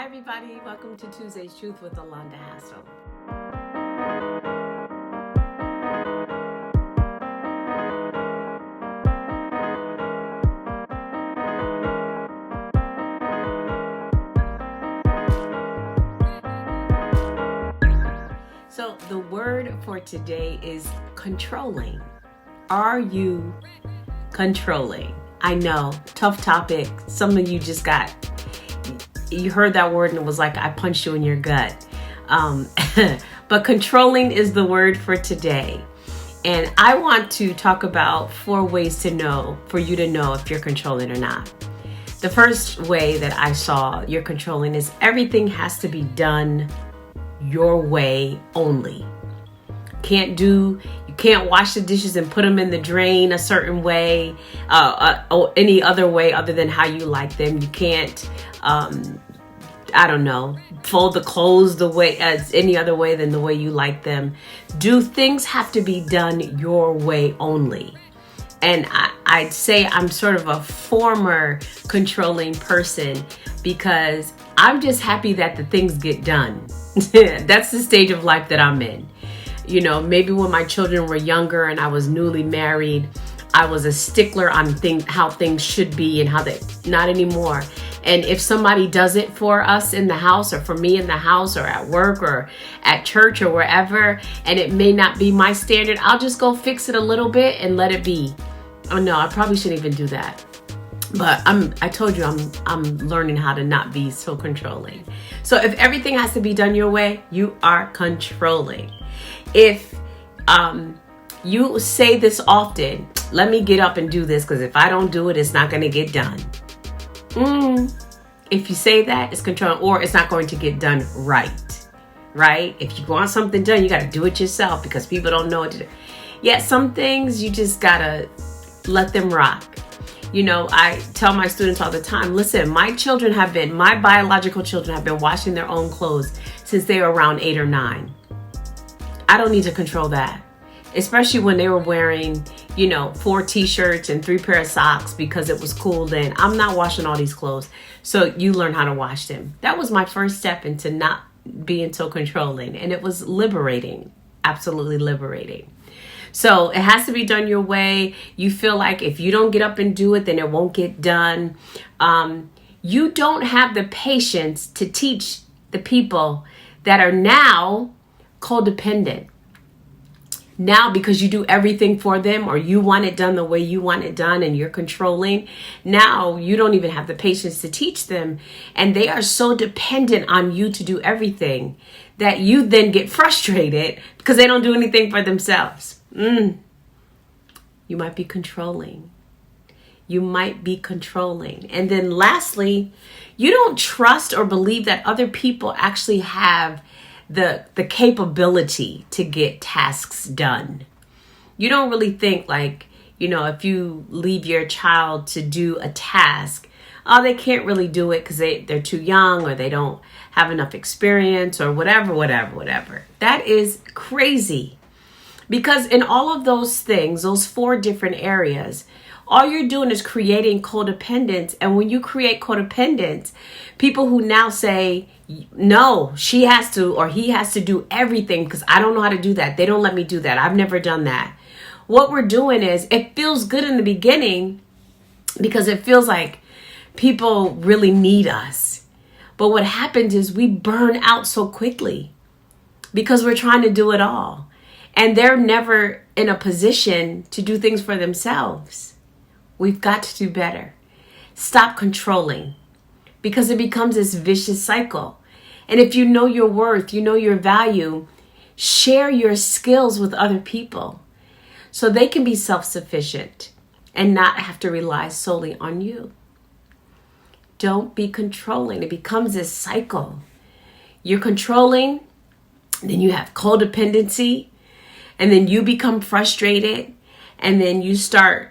Hi, everybody. Welcome to Tuesday's Truth with Alonda Hassel. So, the word for today is controlling. Are you controlling? I know, tough topic. Some of you just you heard that word and it was like I punched you in your gut. But controlling is the word for today. And I want to talk about 4 ways for you to know if you're controlling or not. The first way that I saw you're controlling is everything has to be done your way only. You can't wash the dishes and put them in the drain a certain way, or any other way other than how you like them. You can't, fold the clothes the way as any other way than the way you like them. Things have to be done your way only. And I'd say I'm sort of a former controlling person because I'm just happy that the things get done. That's the stage of life that I'm in. You know, maybe when my children were younger and I was newly married, I was a stickler on how things should be and not anymore. And if somebody does it for us in the house or for me in the house or at work or at church or wherever, and it may not be my standard, I'll just go fix it a little bit and let it be. Oh no, I probably shouldn't even do that. But I told you I'm learning how to not be so controlling. So if everything has to be done your way, you are controlling. If you say this often, let me get up and do this because if I don't do it, it's not going to get done. If you say that, it's controlling, or it's not going to get done right? If you want something done, you got to do it yourself because people don't know what to do. Yeah, some things you just got to let them rock. You know, I tell my students all the time, listen, my biological children have been washing their own clothes since they were around 8 or 9. I don't need to control that. Especially when they were wearing, 4 t-shirts and 3 pair of socks because it was cool then. I'm not washing all these clothes. So you learn how to wash them. That was my first step into not being so controlling. And it was liberating, absolutely liberating. So it has to be done your way. You feel like if you don't get up and do it, then it won't get done. You don't have the patience to teach the people that are now codependent. Now, because you do everything for them or you want it done the way you want it done and you're controlling, now you don't even have the patience to teach them. And they are so dependent on you to do everything that you then get frustrated because they don't do anything for themselves. You might be controlling. And then lastly, you don't trust or believe that other people actually have the capability to get tasks done. You don't really think like, if you leave your child to do a task, they can't really do it because they're too young or they don't have enough experience or whatever. That is crazy. Because in all of those things, those 4 different areas, all you're doing is creating codependence. And when you create codependence, people who now say, no, she has to or he has to do everything because I don't know how to do that. They don't let me do that. I've never done that. What we're doing is it feels good in the beginning because it feels like people really need us. But what happens is we burn out so quickly because we're trying to do it all. And they're never in a position to do things for themselves. We've got to do better. Stop controlling because it becomes this vicious cycle. And if you know your worth, you know your value, share your skills with other people so they can be self-sufficient and not have to rely solely on you. Don't be controlling. It becomes this cycle. You're controlling, then you have codependency, and then you become frustrated, and then you start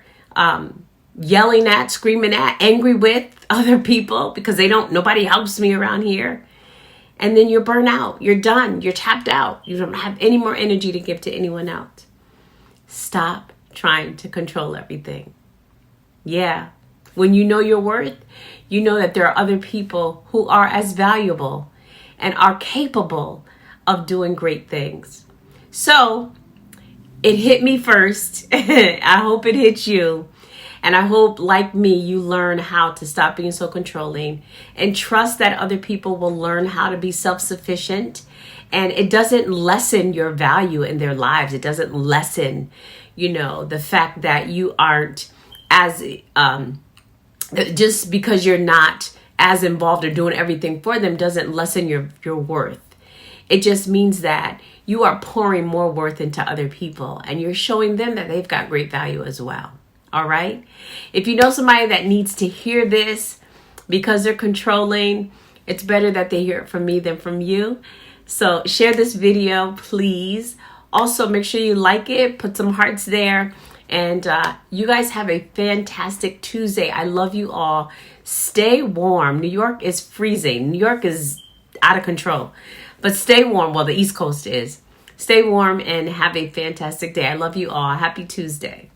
yelling at, screaming at, angry with other people because nobody helps me around here. And then you're burnt out. You're done. You're tapped out. You don't have any more energy to give to anyone else. Stop trying to control everything. Yeah, When you know your worth, you know that there are other people who are as valuable and are capable of doing great things. So it hit me first. I hope it hits you. And I hope, like me, you learn how to stop being so controlling and trust that other people will learn how to be self-sufficient. And it doesn't lessen your value in their lives. It doesn't lessen, the fact that you aren't as, just because you're not as involved or doing everything for them doesn't lessen your worth. It just means that you are pouring more worth into other people and you're showing them that they've got great value as well. All right. If you know somebody that needs to hear this because they're controlling, it's better that they hear it from me than from you. So share this video, please. Also, make sure you like it, put some hearts there. And you guys have a fantastic Tuesday. I love you all. Stay warm. New York is freezing. New York is out of control. But stay warm. Well, the East Coast is. Stay warm and have a fantastic day. I love you all. Happy Tuesday.